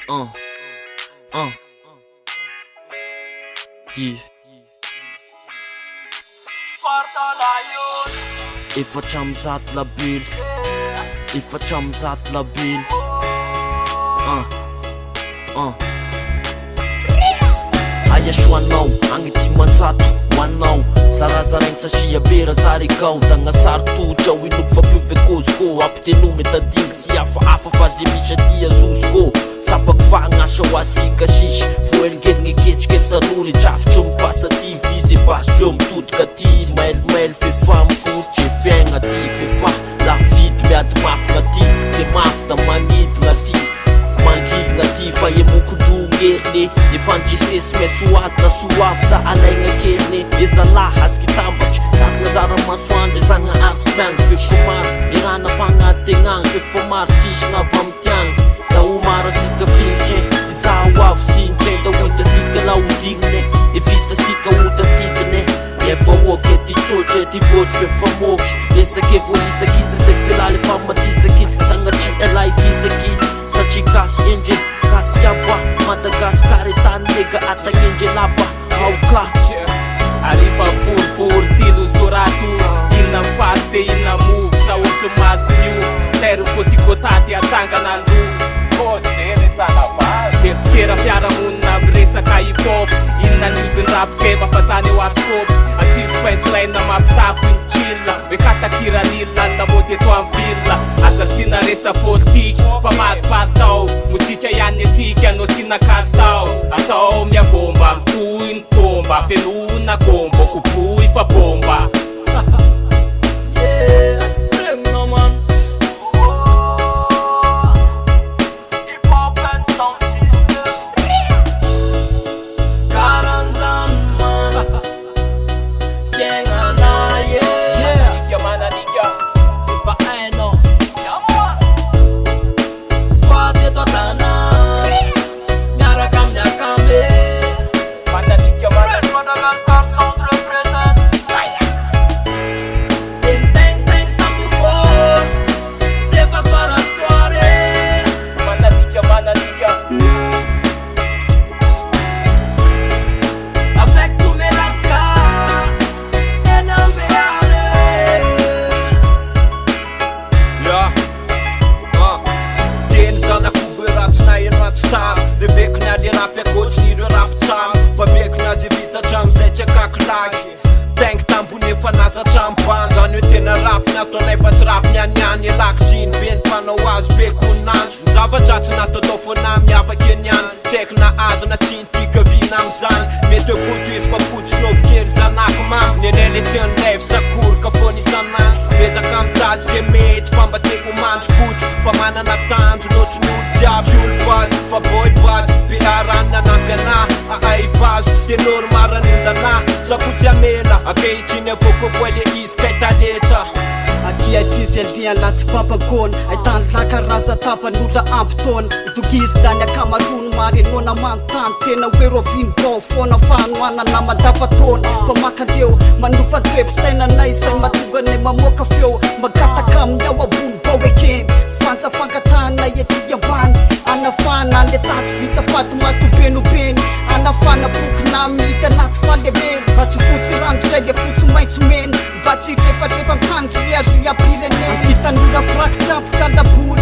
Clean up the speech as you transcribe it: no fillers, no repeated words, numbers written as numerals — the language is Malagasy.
Yeah. Efatra ambizato labily, efatra ambizato labily. Aya soanao, agny dimanjato hoanao. Zarazaraigny satria vera zarikao. Dagnasary totra ho inoko fampiove koziko. Ampiteno metadingy sy hafahafa fa ze misy aty azoziko. Sapaky fagnasa ho asika sisy foelingely gn'eketriky tanora drafitry mipasa ty visy basitry mitodika ty mailomailo fefa mifotry fiaigna ty fefa lafidy miady mafina ty ze mafy da magnidina ty mangidina ty fa emokondongerine efandrisesy mainsy ho azy da soavy da alaigna kerine ezalahy aziky tambatry tatagna zara masoandro ezagna azy miangy fefa maro erana-pagnategnagny fefa maro sisina avy amitiagny da omara sika vilikeny izaho avy sinitray da hoita sika laodignine evita sika ota titine efa oky ty trotry ty votry fefa moky esaky voisaky te filaly fa matisaky sagnatry alaikisaky satria gasy endre gasy aba Madagasikara tany lega atagnendre laba aoka arifa forifory tilo sorato inona mipasy te inona move sa ohatry malitsy miovy tairo kôtikôtaty atsangana lovy Tetsikera fiaramonina miresaka hip-hop inona newsy rap-ke mafazany eo atskôpy asivy punchline mampitako iny chilla hoe katakiran'ilona namody eto am villa asa sina resa politiky fa maty-palitao mozika ihany atsika anao sina kalitao atao miabomba mitoy ny tomba felona gombo kopoy fa bomba Revekona le rapy akoatrin'ireo rapy tsara babekona ze vita hatramizay tsy akakilaky taingy tambony efa nazatra ambany zany hoe tena rapy nataonay fa tsy rapy nianiany elakitsy iny be ny mpanao azy be konandro ny zavadratsy nataotao foana miavaky eniany tsy haiko na azo na tsy nitikaviana am'izany mety hoe potoizy fa potsinobokely zanaky mamy nenay leseany levy sakoroka foana isanandro mezaka mitady ze mety fa mba teko mandro poto fa manana tanjo loatry n'olo jiaby olobady fa boybady be arana nampiana aivazo tenoro maranindana sakotsy amela akehitriny avokoboale izy kaitaleta Akiatrizy alian latsy papakona aitany lakaraza tavan'olona ampitona tokizy dany akamarony marenona manontany tena hoe roviny bao foana fanoanana mandavatona fa makandeo manofa toepisainanay izay matonganay mamoaka feo makataka amin'ny ao ambony bao ekeny fantsafankatana ety ambany anafana an'le taty vita fato matobenobeny anafana bokina mity anaty falebeny mba tsy fotsy randro zay le fotsy maitsomeny mba tsy refatrefa mitandry riaria pireneny ty tanora fraky tsampy fialaboa